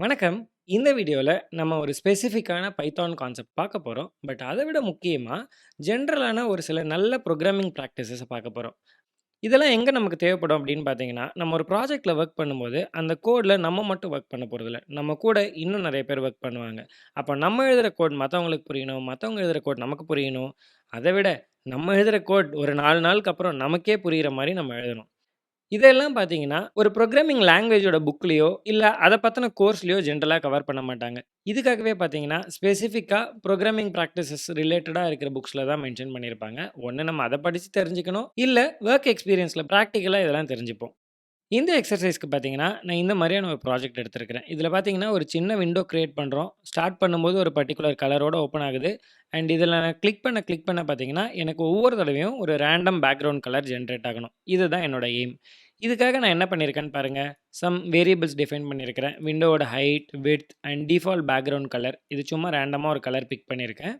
வணக்கம். இந்த வீடியோல நம்ம ஒரு ஸ்பெசிஃபிக்கான பைத்தான் கான்செப்ட் பார்க்க போறோம். பட் அத விட முக்கியமா, ஜெனரலான ஒரு சில நல்ல புரோகிராமிங் பிராக்டிஸஸ பார்க்க போறோம். இதெல்லாம் எங்க நமக்கு தேவைப்படும் அப்படின்னு பார்த்தீங்கன்னா, நம்ம ஒரு ப்ராஜெக்ட்ல வொர்க் பண்ணும்போது, அந்த கோட்ல நம்ம மட்டும் வொர்க் பண்ண போறதில்ல. நம்ம கூட இன்னும் நெறைய பேர் வொர்க் பண்ணுவாங்க. அப்ப நம்ம எழுதுற கோட் மத்தவங்களுக்கு புரியணும். மத்தவங்க எழுதுற கோட் நமக்கு புரியணும். அத விட நம்ம எழுதுற கோட் ஒரு 4 நாளுக்கு அப்புறம் நமக்கே புரியிற மாரி நம்ம எழுதணும். இதெல்லாம் பார்த்தீங்கன்னா, ஒரு புரோகிராமிங் லாங்குவேஜோட புக்லயோ, இல்ல அத பத்தின கோர்ஸ்லயோ ஜென்ரலா கவர் பண்ண மாட்டாங்க. இதுக்காகவே பார்த்தீங்கன்னா, ஸ்பெசிஃபிக்கா புரோகிராமிங் பிராக்டிசஸ் ரிலேட்டடா இருக்கிற புக்ஸ்ல தான் மென்ஷன் பண்ணியிருப்பாங்க. ஒண்ணு நம்ம அத படிச்சு தெரிஞ்சுக்கணும். இல்ல வொர்க் எக்ஸ்பீரியன்ஸ்ல பிராக்டிகலா இதெல்லாம் தெரிஞ்சுப்போம். இந்த எக்ஸர்சைஸ்க்கு பார்த்தீங்கன்னா, நான் இந்த மாரியான ஒரு ப்ராஜெக்ட் எடுத்திருக்கிறேன். இதில பார்த்தீங்கன்னா, ஒரு சின்ன விண்டோ கிரியேட் பண்றோம். ஸ்டார்ட் பண்ணும்போது ஒரு பர்ட்டிகுலர் கலரோட ஓப்பன் ஆகுது. அண்ட் இதில நான் கிளிக் பண்ண பார்த்தீங்கன்னா, எனக்கு ஒவ்வொரு தடவையும் ஒரு ரேண்டம் பேக்கிரவுண்ட் கலர் ஜெனரேட் ஆகணும். இதுதான் என்னோட எய்ம். இதுக்காக நான் என்ன பண்ணியிருக்கேன்னு பாருங்க. சம் வேரியபிள்ஸ் டிஃபைன் பண்ணியிருக்கிறேன். விண்டோவோட height, width and default background colour. இது சும்மா ரேண்டமா ஒரு கலர் பிக் பண்ணியிருக்கேன்.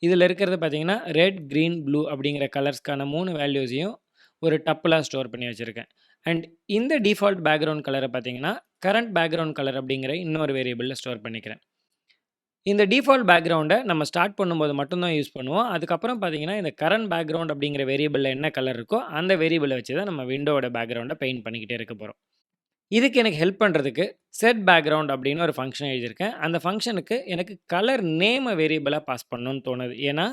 இதில இருக்கிறது பார்த்தீங்கன்னா, ரெட், கிரீன், ப்ளூ அப்படிங்கிற கலர்ஸ்க்கான 3 வேல்யூஸையும் ஒரு டப்புலா ஸ்டோர் பண்ணி வச்சிருக்கேன். அண்ட் இந்த டிஃபால்ட் பேக்கிரவுண்ட் கலர பார்த்தீங்கன்னா, கரண்ட் பேக்கிரவுண்ட் கலர் அப்படிங்கிற இன்னொரு வேரியபிள்ல ஸ்டோர் பண்ணிக்கிறேன். இந்த டிஃபால்ட் பேக்கிரவுண்ட நம்ம ஸ்டார்ட் பண்ணும்போது மட்டும் தான் யூஸ் பண்ணுவோம். அதுக்கப்புறம் பார்த்தீங்கன்னா, இந்த கரண்ட் பேக்கிரவுண்ட் அப்படிங்கிற வேரியபிள்ல என்ன கலர் இருக்கோ, அந்த வேரியபிள வச்சு தான் நம்ம விண்டோவோட பேக்கிரவுண்ட பெயிண்ட் பண்ணிக்கிட்டே இருக்க போறோம். இதுக்கு எனக்கு ஹெல்ப் பண்றதுக்கு செட் பேக்கிரவுண்ட் அப்படின்னு ஒரு ஃபங்ஷன் எழுதியிருக்கேன். அந்த ஃபங்ஷனுக்கு எனக்கு கலர் நேம வேரியபிளா பாஸ் பண்ணணும்னு தோணுது. ஏன்னா,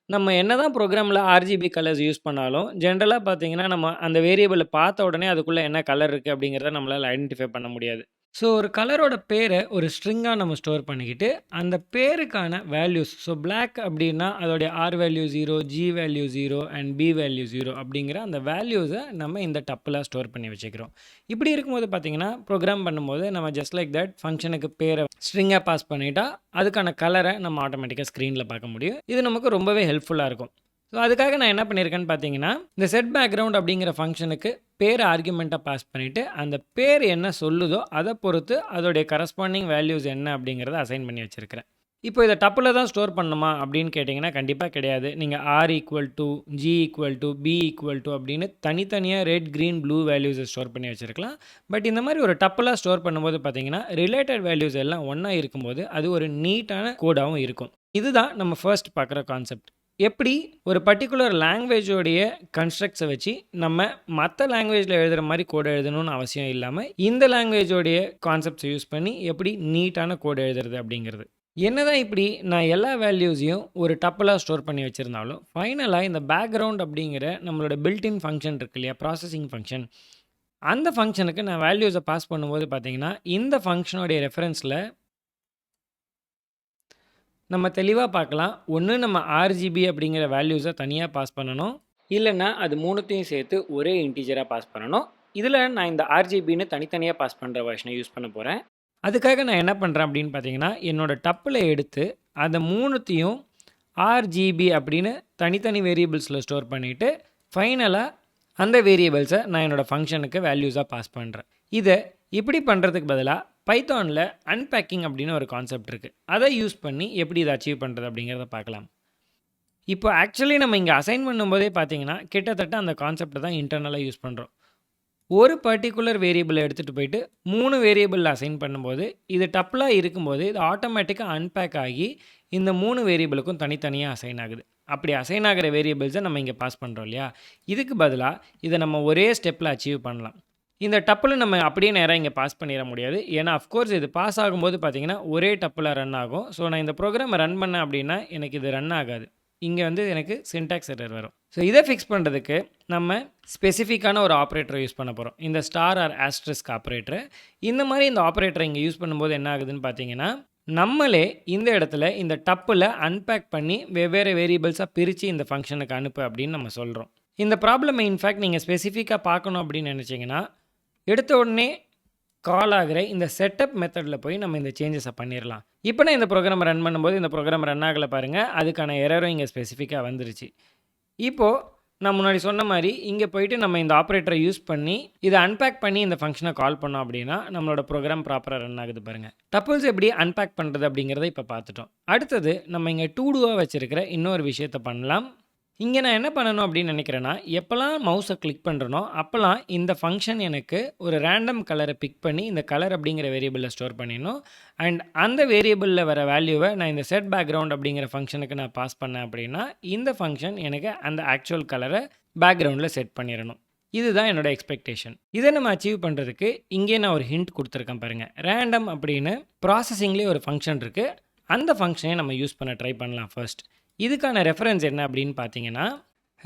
நம்ம என்னதான் ப்ரோகிராம்ல ஆர்ஜிபி கலர்ஸ் யூஸ் பண்ணாலும், ஜென்ரலா பார்த்தீங்கன்னா, நம்ம அந்த வேரியபிள பார்த்த உடனே அதுக்குள்ள என்ன கலர் இருக்கு அப்படிங்கிறத நம்மளால ஐடென்டிஃபை பண்ண முடியாது. ஸோ ஒரு கலரோட பேர ஒரு ஸ்ட்ரிங்கா நம்ம ஸ்டோர் பண்ணிக்கிட்டு, அந்த பேருக்கான வேல்யூஸ் பிளாக் அப்படின்னா அதோடைய R value 0, G value 0 and B value 0 அப்படிங்கிற அந்த வேல்யூஸ நம்ம இந்த டப்புல ஸ்டோர் பண்ணி வச்சுக்கிறோம். இப்படி இருக்கும்போது பார்த்தீங்கன்னா, ப்ரோகிராம் பண்ணும்போது நம்ம ஜஸ்ட் லைக் தட் ஃபங்ஷனுக்கு பேர ஸ்ட்ரிங்கா பாஸ் பண்ணிட்டா, அதுக்கான கலர நம்ம ஆட்டோமேட்டிக்கா ஸ்க்ரீன்ல பார்க்க முடியும். இது நமக்கு ரொம்பவே ஹெல்ப்ஃபுல்லா இருக்கும். ஸோ அதுக்காக நான் என்ன பண்ணியிருக்கேன்னு பார்த்தீங்கன்னா, இந்த செட் பேக்கிரவுண்ட் அப்படிங்கிற ஃபங்ஷனுக்கு பேர ஆர்குமெண்ட்டா பாஸ் பண்ணிட்டு, அந்த பேர் என்ன சொல்லுதோ அத பொறுத்து அதோடைய கரஸ்பாண்டிங் வேல்யூஸ் என்ன அப்படிங்கிறத அசைன் பண்ணி வச்சிருக்கிறேன். இப்போ இத டப்புல தான் ஸ்டோர் பண்ணணுமா அப்படின்னு கேட்டிங்கன்னா, கண்டிப்பா கிடையாது. நீங்க R equal to, G equal to, B equal to அப்படின்னு தனித்தனியா ரெட், கிரீன், ப்ளூ வேல்யூஸ ஸ்டோர் பண்ணி வச்சிருக்கலாம். பட் இந்த மாரி ஒரு டப்புலா ஸ்டோர் பண்ணும்போது பார்த்தீங்கன்னா, ரிலேட்டட் வேல்யூஸ் எல்லாம் ஒண்ணா இருக்கும்போது, அது ஒரு நீட்டான கோடாவும் இருக்கும். இதுதான் நம்ம ஃபர்ஸ்ட் பார்க்குற கான்செப்ட். எப்படி ஒரு பர்ட்டிகுலர் லாங்குவேஜோடைய கன்ஸ்ட்ரக்ட்ஸை வச்சு நம்ம மற்ற லாங்குவேஜில் எழுதுகிற மாதிரி கோடு எழுதணும்னு அவசியம் இல்லாமல் இந்த லாங்குவேஜோடைய கான்செப்ட்ஸை யூஸ் பண்ணி எப்படி நீட்டான கோடு எழுதுறது அப்படிங்கிறது. என்னதான் இப்படி நான் எல்லா வேல்யூஸையும் ஒரு டப்புலாக ஸ்டோர் பண்ணி வச்சுருந்தாலும் ஃபைனலாக இந்த பேக்ரவுண்ட் அப்படிங்கிற நம்மளோட பில்டின் ஃபங்க்ஷன் இருக்கு இல்லையா, ப்ராசஸிங் ஃபங்க்ஷன், அந்த ஃபங்க்ஷனுக்கு நான் வேல்யூஸை பாஸ் பண்ணும்போது பார்த்தீங்கன்னா இந்த ஃபங்க்ஷனுடைய ரெஃபரன்ஸில் நம்ம தெளிவா பார்க்கலாம். ஒண்ணு நம்ம ஆர்ஜிபி அப்படிங்கிற வேல்யூஸ தனியா பாஸ் பண்ணணும். இல்லன்னா அது 3த்தையும் சேர்த்து ஒரே இன்டிஜரா பாஸ் பண்ணணும். இதுல நான் இந்த ஆர்ஜிபின்னு தனித்தனியா பாஸ் பண்ற வெர்ஷனை யூஸ் பண்ண போறேன். அதுக்காக நான் என்ன பண்றேன் அப்படின்னு பார்த்தீங்கன்னா, என்னோட டப்புல எடுத்து அத 3த்தையும் ஆர்ஜிபி அப்படின்னு தனித்தனி வேரியபிள்ஸ்ல ஸ்டோர் பண்ணிட்டு, ஃபைனலா அந்த வேரியபிள்ஸை நான் என்னோட ஃபங்க்ஷனுக்கு வேல்யூஸா பாஸ் பண்றேன். இத இப்படி பண்றதுக்கு பதிலா பைத்தான்ல அன்பேக்கிங் அப்படின்னு ஒரு கான்செப்ட் இருக்குது. அதை யூஸ் பண்ணி எப்படி இதை அச்சீவ் பண்ணுறது அப்படிங்கிறத பார்க்கலாம். இப்போ ஆக்சுவலி நம்ம இங்கே அசைன் பண்ணும்போதே பார்த்தீங்கன்னா கிட்டத்தட்ட அந்த கான்செப்டை தான் இன்டர்னலாக யூஸ் பண்ணுறோம். ஒரு பர்டிகுலர் வேரியபிளை எடுத்துகிட்டு போயிட்டு 3 வேரியபிளில் அசைன் பண்ணும்போது இது டப்புலாக இருக்கும்போது இது ஆட்டோமேட்டிக்காக அன்பேக் ஆகி இந்த 3 வேரியபிளுக்கும் தனித்தனியாக அசைன் ஆகுது. அப்படி அசைன் ஆகிற வேரியபிள்ஸை நம்ம இங்கே பாஸ் பண்ணுறோம் இல்லையா, இதுக்கு பதிலாக இதை நம்ம ஒரே ஸ்டெப்பில் அச்சீவ் பண்ணலாம். இந்த டப்பில் நம்ம அப்படியே நேராக இங்கே பாஸ் பண்ணிட முடியாது. ஏன்னா அஃப்கோர்ஸ் இது பாஸ் ஆகும்போது பார்த்தீங்கன்னா ஒரே டப்பில் ரன் ஆகும். ஸோ நான் இந்த ப்ரோக்ராமை ரன் பண்ணேன் அப்படின்னா எனக்கு இது ரன் ஆகாது. இங்கே வந்து எனக்கு சின்டாக்ஸ் எரர் வரும். ஸோ இதை ஃபிக்ஸ் பண்ணுறதுக்கு நம்ம ஸ்பெசிஃபிக்கான ஒரு ஆப்ரேட்டரை யூஸ் பண்ண போகிறோம். இந்த ஸ்டார் ஆர் ஆஸ்ட்ரிஸ்க் ஆப்ரேட்டரை. இந்த மாதிரி இந்த ஆப்ரேட்டரை இங்கே யூஸ் பண்ணும்போது என்ன ஆகுதுன்னு பார்த்தீங்கன்னா, நம்மளே இந்த இடத்துல இந்த டப்பில் அன்பேக் பண்ணி வெவ்வேறு வேரியபிள்ஸாக பிரித்து இந்த ஃபங்க்ஷனுக்கு அனுப்பு அப்படின்னு நம்ம சொல்கிறோம். இந்த ப்ராப்ளமை இன்ஃபேக்ட் நீங்கள் ஸ்பெசிஃபிக்காக பார்க்கணும் அப்படின்னு நினச்சிங்கன்னா, எடுத்த உடனே கால் ஆகிற இந்த செட்டப் மெத்தடில் போய் நம்ம இந்த சேஞ்சஸை பண்ணிடலாம். இப்போ நான் இந்த ப்ரோக்ராம் ரன் பண்ணும்போது இந்த ப்ரோக்ராம் ரன் ஆகலை பாருங்கள், அதுக்கான எரரும் இங்கே ஸ்பெசிஃபிக்காக வந்துருச்சு. இப்போது நான் முன்னாடி சொன்ன மாதிரி இங்கே போயிட்டு நம்ம இந்த ஆப்ரேட்டரை யூஸ் பண்ணி இதை அன்பேக் பண்ணி இந்த ஃபங்க்ஷனை கால் பண்ணோம் அப்படின்னா நம்மளோட ப்ரோக்ராம் ப்ராப்பராக ரன் ஆகுது பாருங்கள். டப்புள்ஸ் எப்படி அன்பேக் பண்ணுறது அப்படிங்கிறத இப்போ பார்த்துட்டோம். அடுத்தது நம்ம இங்கே டூ டூவாக வச்சுருக்கிற இன்னொரு விஷயத்தை பண்ணலாம். இங்கே நான் என்ன பண்ணணும் அப்படின்னு நினைக்கிறேன்னா, எப்போல்லாம் மவுஸை கிளிக் பண்ணுறனோ அப்போல்லாம் இந்த ஃபங்க்ஷன் எனக்கு ஒரு ரேண்டம் கலரை பிக் பண்ணி இந்த கலர் அப்படிங்கிற வேரியபிளில் ஸ்டோர் பண்ணிடணும். அண்ட் அந்த வேரியபிளில் வர வேல்யூவை நான் இந்த செட் பேக்ரவுண்ட் அப்படிங்கிற ஃபங்க்ஷனுக்கு நான் பாஸ் பண்ணேன் அப்படின்னா இந்த ஃபங்க்ஷன் எனக்கு அந்த ஆக்சுவல் கலரை பேக்ரவுண்டில் செட் பண்ணிடணும். இதுதான் என்னோட எக்ஸ்பெக்டேஷன். இதை நம்ம அச்சீவ் பண்ணுறதுக்கு இங்கே நான் ஒரு ஹிண்ட் கொடுத்துருக்கேன் பாருங்கள். ரேண்டம் அப்படின்னு ப்ராசஸிங்லேயே ஒரு ஃபங்க்ஷன் இருக்குது. அந்த ஃபங்க்ஷனை நம்ம யூஸ் பண்ண ட்ரை பண்ணலாம் ஃபர்ஸ்ட். இதுக்கான ரெஃபரன்ஸ் என்ன அப்படின்னு பார்த்தீங்கன்னா,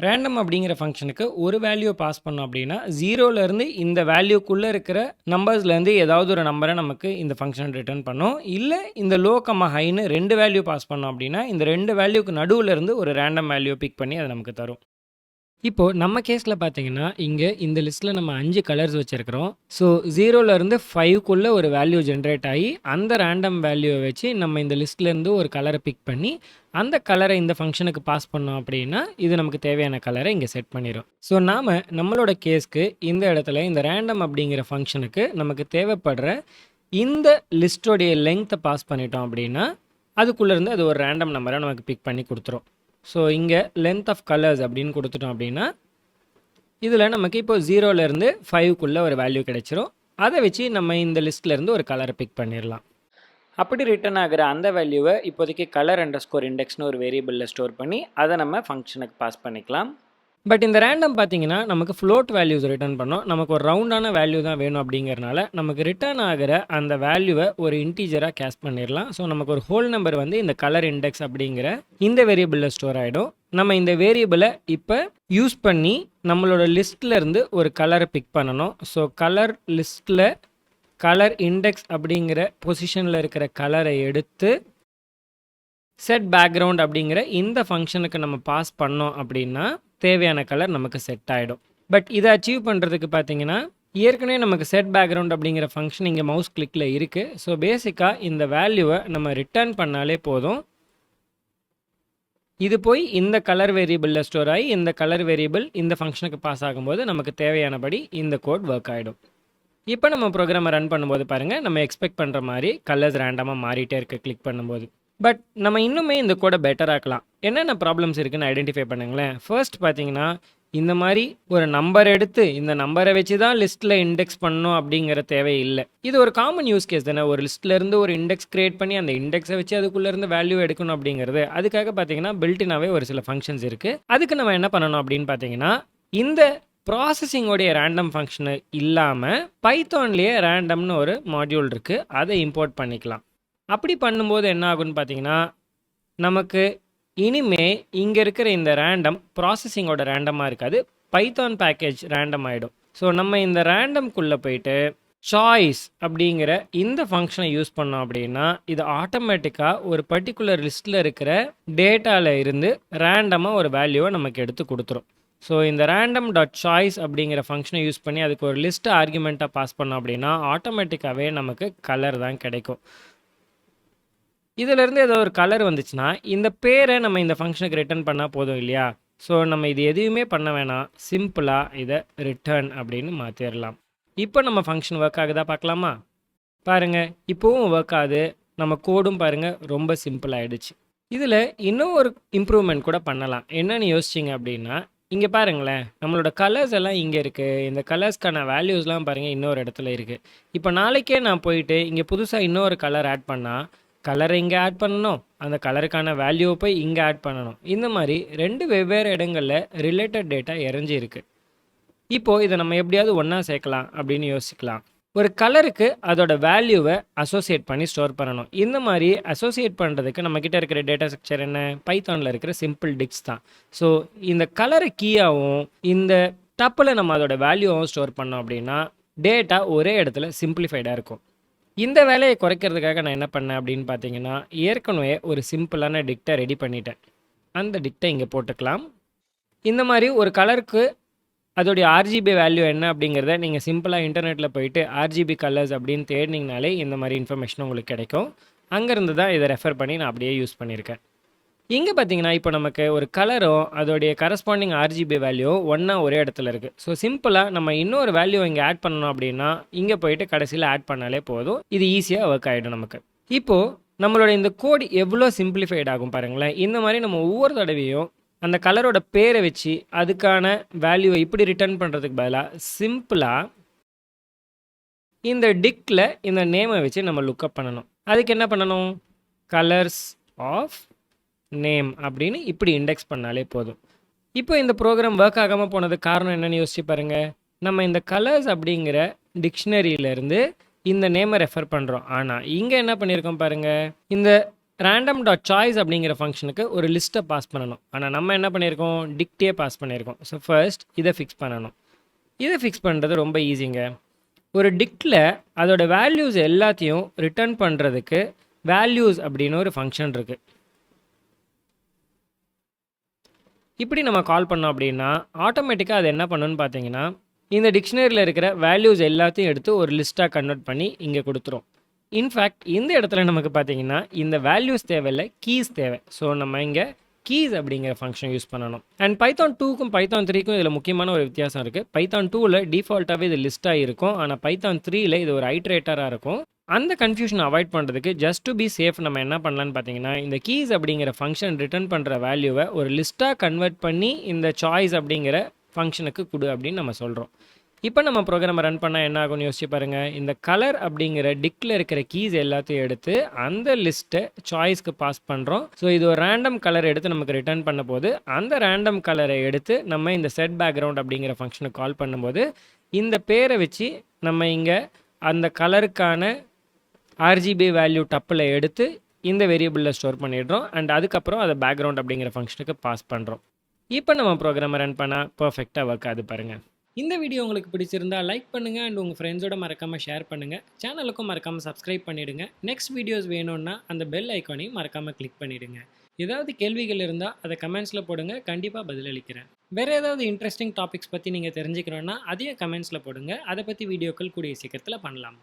ரேண்டம் அப்படிங்கிற ஃபங்க்ஷனுக்கு ஒரு வேல்யூ பாஸ் பண்ணோம் அப்படின்னா 0லேருந்து இந்த வேல்யூக்குள்ளே இருக்கிற நம்பர்ஸ்லேருந்து ஏதாவது ஒரு நம்பரை நமக்கு இந்த ஃபங்க்ஷன் ரிட்டர்ன் பண்ணும். இல்லை இந்த லோ கம்மா ஹைன்னு 2 வேல்யூ பாஸ் பண்ணோம் அப்படின்னா இந்த 2 வேல்யூக்கு நடுவில் இருந்து ஒரு ரேண்டம் வேல்யூ பிக் பண்ணி அதை நமக்கு தரும். இப்போது நம்ம கேஸில் பார்த்தீங்கன்னா இங்கே இந்த லிஸ்ட்டில் நம்ம 5 கலர்ஸ் வச்சுருக்கிறோம். ஸோ 0லேருந்து 5க்குள்ளே ஒரு வேல்யூ ஜென்ரேட் ஆகி அந்த ரேண்டம் வேல்யூவை வச்சு நம்ம இந்த லிஸ்ட்லேருந்து ஒரு கலரை பிக் பண்ணி அந்த கலரை இந்த ஃபங்க்ஷனுக்கு பாஸ் பண்ணோம் அப்படின்னா இது நமக்கு தேவையான கலரை இங்கே செட் பண்ணிடும். ஸோ நாம் நம்மளோட கேஸ்க்கு இந்த இடத்துல இந்த ரேண்டம் அப்படிங்கிற ஃபங்க்ஷனுக்கு நமக்கு தேவைப்படுற இந்த லிஸ்ட்டோடைய லெங்க்த்தை பாஸ் பண்ணிட்டோம் அப்படின்னா அதுக்குள்ளேருந்து அது ஒரு ரேண்டம் நம்பரை நமக்கு பிக் பண்ணி கொடுத்துரும். ஸோ இங்கே லென்த் ஆஃப் கலர்ஸ் அப்படின்னு கொடுத்துட்டோம் அப்படின்னா இதில் நமக்கு இப்போ 0லேருந்து 5க்குள்ளே ஒரு வேல்யூ கிடைச்சிரும். அதை வச்சு நம்ம இந்த லிஸ்ட்லேருந்து ஒரு கலரை பிக் பண்ணிடலாம். அப்படி ரிட்டர்ன் ஆகிற அந்த வேல்யூவை இப்போதைக்கு கலர் அண்டர்ஸ்கோர் இண்டெக்ஸ்னு ஒரு வேரியபிளில் ஸ்டோர் பண்ணி அதை நம்ம ஃபங்க்ஷனுக்கு பாஸ் பண்ணிக்கலாம். பட் இந்த ரேண்டம் பார்த்தீங்கன்னா நமக்கு ஃப்ளோட் வேல்யூஸ் ரிட்டர்ன் பண்ணோம். நமக்கு ஒரு ரவுண்டான வேல்யூ தான் வேணும் அப்படிங்கிறனால நமக்கு ரிட்டர்ன் ஆகிற அந்த வேல்யூவை ஒரு இன்டீஜராக கேஸ்ட் பண்ணிடலாம். ஸோ நமக்கு ஒரு ஹோல் நம்பர் வந்து இந்த கலர் இண்டெக்ஸ் அப்படிங்கிற இந்த வேரியபிளில் ஸ்டோர் ஆகிடும். நம்ம இந்த வேரியபிளை இப்போ யூஸ் பண்ணி நம்மளோட லிஸ்ட்டில் இருந்து ஒரு கலரை பிக் பண்ணணும். ஸோ கலர் லிஸ்ட்டில் கலர் இண்டெக்ஸ் அப்படிங்கிற பொசிஷனில் இருக்கிற கலரை எடுத்து செட் பேக்ரவுண்ட் அப்படிங்கிற இந்த ஃபங்க்ஷனுக்கு நம்ம பாஸ் பண்ணோம் அப்படின்னா தேவையான கலர் நமக்கு செட் ஆகிடும். பட் இதை அச்சீவ் பண்ணுறதுக்கு பார்த்தீங்கன்னா ஏற்கனவே நமக்கு செட் பேக்ரவுண்ட் அப்படிங்கிற ஃபங்க்ஷன் இங்கே மவுஸ் கிளிக்கில் இருக்குது. ஸோ பேசிக்காக இந்த வேல்யூவை நம்ம ரிட்டர்ன் பண்ணாலே போதும். இது போய் இந்த கலர் வேரியபிளில் ஸ்டோர் ஆகி இந்த கலர் வேரியபிள் இந்த ஃபங்க்ஷனுக்கு பாஸ் ஆகும்போது நமக்கு தேவையானபடி இந்த கோட் ஒர்க் ஆகிடும். இப்போ நம்ம ப்ரோக்ராமை ரன் பண்ணும்போது பாருங்கள் நம்ம எக்ஸ்பெக்ட் பண்ணுற மாதிரி கலர்ஸ் ரேண்டமாக மாறிட்டே இருக்குது கிளிக் பண்ணும்போது. பட் நம்ம இன்னுமே இந்த கோடை பெட்டராக்கலாம். என்னென்ன ப்ராப்ளம்ஸ் இருக்குதுன்னு ஐடென்டிஃபை பண்ணுங்களேன். ஃபர்ஸ்ட் பார்த்தீங்கன்னா இந்த மாதிரி ஒரு நம்பர் எடுத்து இந்த நம்பரை வச்சு தான் லிஸ்ட்டில் இண்டெக்ஸ் பண்ணணும் அப்படிங்கிற தேவையில்லை. இது ஒரு காமன் யூஸ் கேஸ் தானே. ஒரு லிஸ்ட்லேருந்து ஒரு இண்டெக்ஸ் க்ரியேட் பண்ணி அந்த இண்டெக்ஸை வச்சு அதுக்குள்ளேருந்து வேல்யூ எடுக்கணும் அப்படிங்கிறது. அதுக்காக பார்த்தீங்கன்னா பில்டினாவே ஒரு சில ஃபங்க்ஷன்ஸ் இருக்குது. அதுக்கு நம்ம என்ன பண்ணணும் அப்படின்னு பார்த்தீங்கன்னா இந்த ப்ராசஸிங்கோடைய ரேண்டம் ஃபங்க்ஷனு இல்லாமல் பைத்தான்லேயே ரேண்டம்னு ஒரு மாடியூல் இருக்குது. அதை இம்போர்ட் பண்ணிக்கலாம். அப்படி பண்ணும்போது என்ன ஆகுன்னு பார்த்தீங்கன்னா நமக்கு இனிமே இங்கே இருக்கிற இந்த ரேண்டம் ப்ராசஸிங்கோட ரேண்டமாக இருக்காது, பைத்தான் பேக்கேஜ் ரேண்டம் ஆகிடும். ஸோ நம்ம இந்த ரேண்டம்குள்ளே போயிட்டு சாய்ஸ் அப்படிங்கிற இந்த ஃபங்க்ஷனை யூஸ் பண்ணோம் அப்படின்னா இது ஆட்டோமேட்டிக்காக ஒரு பர்டிகுலர் லிஸ்ட்டில் இருக்கிற டேட்டாவில் இருந்து ரேண்டமாக ஒரு வேல்யூவை நமக்கு எடுத்து கொடுத்துரும். ஸோ இந்த ரேண்டம் டாட் சாய்ஸ் அப்படிங்கிற ஃபங்க்ஷனை யூஸ் பண்ணி அதுக்கு ஒரு லிஸ்ட்டு ஆர்குமெண்ட்டாக பாஸ் பண்ணோம் அப்படின்னா ஆட்டோமேட்டிக்காகவே நமக்கு கலர் தான் கிடைக்கும். இதிலேருந்து ஏதோ ஒரு கலர் வந்துச்சுன்னா இந்த பேரை நம்ம இந்த ஃபங்க்ஷனுக்கு ரிட்டர்ன் பண்ணால் போதும் இல்லையா. ஸோ நம்ம இது எதுவுமே பண்ண வேணாம், சிம்பிளாக இதை ரிட்டர்ன் அப்படின்னு மாற்றிடலாம். இப்போ நம்ம ஃபங்க்ஷன் ஒர்க் ஆகுதா பார்க்கலாமா? பாருங்கள் இப்போவும் ஒர்க் ஆகுது. நம்ம கோடும் பாருங்கள் ரொம்ப சிம்பிள் ஆகிடுச்சு. இதில் இன்னும் ஒரு இம்ப்ரூவ்மெண்ட் கூட பண்ணலாம். என்னென்னு யோசிச்சிங்க அப்படின்னா இங்கே பாருங்களேன் நம்மளோட கலர்ஸ் எல்லாம் இங்கே இருக்குது. இந்த கலர்ஸ்க்கான வேல்யூஸ்லாம் பாருங்கள் இன்னொரு இடத்துல இருக்குது. இப்போ நாளைக்கே நான் போயிட்டு இங்கே புதுசாக இன்னொரு கலர் ஆட் பண்ணால் கலரை இங்கே ஆட் பண்ணணும், அந்த கலருக்கான வேல்யூவை போய் இங்கே ஆட் பண்ணணும். இந்த மாதிரி 2 வெவ்வேறு இடங்களில் ரிலேட்டட் டேட்டா இருக்கு. இப்போது இதை நம்ம எப்படியாவது ஒன்றா சேர்க்கலாம் அப்படின்னு யோசிக்கலாம். ஒரு கலருக்கு அதோட வேல்யூவை அசோசியேட் பண்ணி ஸ்டோர் பண்ணணும். இந்த மாதிரி அசோசியேட் பண்ணுறதுக்கு நம்மக்கிட்ட இருக்கிற டேட்டா ஸ்ட்ரக்சர் என்ன, பைத்தானில் இருக்கிற சிம்பிள் டிக்ஸ் தான். ஸோ இந்த கலரை கீயாகவும் இந்த டப்பில் நம்ம அதோட வேல்யூவும் ஸ்டோர் பண்ணோம் அப்படின்னா டேட்டா ஒரே இடத்துல சிம்பிளிஃபைடாக இருக்கும். இந்த வேலையை குறைக்கிறதுக்காக நான் என்ன பண்ணேன் அப்படின்னு பார்த்தீங்கன்னா ஏற்கனவே ஒரு சிம்பிளான டிக்டை ரெடி பண்ணிட்டேன். அந்த டிக்டை இங்கே போட்டுக்கலாம். இந்த மாதிரி ஒரு கலருக்கு அதோடைய ஆர்ஜிபி வேல்யூ என்ன அப்படிங்கிறத நீங்கள் சிம்பிளாக இன்டர்நெட்டில் போயிட்டு ஆர்ஜிபி கலர்ஸ் அப்படின்னு தேடினீங்கனாலே இந்த மாதிரி இன்ஃபர்மேஷன் உங்களுக்கு கிடைக்கும். அங்கேருந்து தான் இதை ரெஃபர் பண்ணி நான் அப்படியே யூஸ் பண்ணியிருக்கேன். இங்கே பார்த்தீங்கன்னா இப்போ நமக்கு ஒரு கலரும் அதோடைய கரஸ்பாண்டிங் ஆர்ஜிபி வேல்யூ ஒன்றா ஒரே இடத்துல இருக்குது. ஸோ சிம்பிளாக நம்ம இன்னொரு வேல்யூ இங்கே ஆட் பண்ணணும் அப்படின்னா இங்கே போயிட்டு கடைசியில் ஆட் பண்ணாலே போதும். இது ஈஸியாக ஒர்க் ஆகிடும் நமக்கு. இப்போது நம்மளோட இந்த கோட் எவ்வளோ சிம்பிளிஃபைட் ஆகும் பாருங்களேன். இந்த மாதிரி நம்ம ஒவ்வொரு தடவையும் அந்த கலரோட பேரை வச்சு அதுக்கான வேல்யூவை இப்படி ரிட்டர்ன் பண்ணுறதுக்கு பதிலாக சிம்பிளாக இந்த டிக்டில் இந்த நேமை வச்சு நம்ம லுக்கப் பண்ணணும். அதுக்கு என்ன பண்ணணும்? கலர்ஸ் ஆஃப் நேம் அப்படின்னு இப்படி இண்டெக்ஸ் பண்ணாலே போதும். இப்போ இந்த ப்ரோக்ராம் ஒர்க் ஆகாமல் போனதுக்கு காரணம் என்னென்னு யோசிச்சு பாருங்கள். நம்ம இந்த கலர்ஸ் அப்படிங்கிற டிக்ஷனரியிலேருந்து இந்த நேமை ரெஃபர் பண்ணுறோம். ஆனால் இங்கே என்ன பண்ணியிருக்கோம் பாருங்கள், இந்த random.choice அப்படிங்கிற ஃபங்க்ஷனுக்கு ஒரு லிஸ்ட்டை பாஸ் பண்ணணும். ஆனால் நம்ம என்ன பண்ணியிருக்கோம்? டிக்டே பாஸ் பண்ணியிருக்கோம். ஸோ ஃபர்ஸ்ட் இதை ஃபிக்ஸ் பண்ணணும். இதை ஃபிக்ஸ் பண்ணுறது ரொம்ப ஈஸிங்க. ஒரு டிக்டில் அதோட வேல்யூஸ் எல்லாத்தையும் ரிட்டர்ன் பண்ணுறதுக்கு வேல்யூஸ் அப்படின்னு ஒரு ஃபங்க்ஷன் இருக்குது. இப்படி நம்ம கால் பண்ணோம் அப்படின்னா ஆட்டோமேட்டிக்காக அது என்ன பண்ணணும்னு பார்த்தீங்கன்னா, இந்த டிக்ஷனரியில் இருக்கிற வேல்யூஸ் எல்லாத்தையும் எடுத்து ஒரு லிஸ்ட்டாக கன்வெர்ட் பண்ணி இங்கே கொடுத்துரும். இன்ஃபேக்ட் இந்த இடத்துல நமக்கு பார்த்தீங்கன்னா இந்த வேல்யூஸ் தேவையில்லை, கீஸ் தேவை. ஸோ நம்ம இங்கே கீஸ் அப்படிங்கிற ஃபங்க்ஷன் யூஸ் பண்ணணும். அண்ட் பைத்தான் 2க்கும் பைத்தான் 3க்கும் இதில் முக்கியமான ஒரு வித்தியாசம் இருக்குது. பைத்தான் 2ல் டிஃபால்ட்டாகவே இது லிஸ்ட்டாக இருக்கும். ஆனால் பைத்தான் 3ல் இது ஒரு ஐட்ரேட்டராக இருக்கும். அந்த கன்ஃபியூஷனை அவாய்ட் பண்ணுறதுக்கு ஜஸ்ட் டு பி சேஃப் நம்ம என்ன பண்ணலான்னு பார்த்தீங்கன்னா, இந்த கீஸ் அப்படிங்கிற ஃபங்க்ஷன் ரிட்டர்ன் பண்ணுற வேல்யூவை ஒரு லிஸ்ட்டாக கன்வெர்ட் பண்ணி இந்த சாய்ஸ் அப்படிங்கிற ஃபங்க்ஷனுக்கு கொடு அப்படின்னு நம்ம சொல்கிறோம். இப்போ நம்ம ப்ரோக்ராமை ரன் பண்ணால் என்ன ஆகும்னு யோசிச்சு பாருங்கள். இந்த கலர் அப்படிங்கிற டிக்டில் இருக்கிற கீஸ் எல்லாத்தையும் எடுத்து அந்த லிஸ்ட்டை சாய்ஸ்க்கு பாஸ் பண்ணுறோம். ஸோ இது ஒரு ரேண்டம் கலர் எடுத்து நமக்கு ரிட்டர்ன் பண்ண போது அந்த ரேண்டம் கலரை எடுத்து நம்ம இந்த செட் பேக்ரவுண்ட் அப்படிங்கிற ஃபங்க்ஷனுக்கு கால் பண்ணும்போது இந்த பேரை வச்சு நம்ம இங்கே அந்த கலருக்கான ஆர்ஜிபி வேல்யூ டப்பில் எடுத்து இந்த வேரியபிளில் ஸ்டோர் பண்ணிடுறோம். அண்ட் அதுக்கப்புறம் அதை பேக்ரவுண்ட் அப்படிங்கிற ஃபங்க்ஷனுக்கு பாஸ் பண்ணுறோம். இப்போ நம்ம ப்ரோக்ராமை ரன் பண்ணால் பர்ஃபெக்டாக ஒர்க் ஆகுது பாருங்கள். இந்த வீடியோ உங்களுக்கு பிடிச்சிருந்தா லைக் பண்ணுங்கள் அண்ட் உங்கள் ஃப்ரெண்ட்ஸோட மறக்காமல் ஷேர் பண்ணுங்கள். சேனலுக்கும் மறக்காமல் சப்ஸ்கிரைப் பண்ணிவிடுங்க. நெக்ஸ்ட் வீடியோஸ் வேணும்னா அந்த பெல் ஐக்கானையும் மறக்காமல் கிளிக் பண்ணிவிடுங்க. ஏதாவது கேள்விகள் இருந்தால் அதை கமெண்ட்ஸில் போடுங்க, கண்டிப்பாக பதிலளிக்கிறேன். வேறு ஏதாவது இன்ட்ரெஸ்டிங் டாபிக்ஸ் பற்றி நீங்கள் தெரிஞ்சுக்கணுன்னா அதையும் கமெண்ட்ஸில் போடுங்க. அதை பற்றி வீடியோக்கள் கூடிய சீக்கிரத்தில் பண்ணலாம்.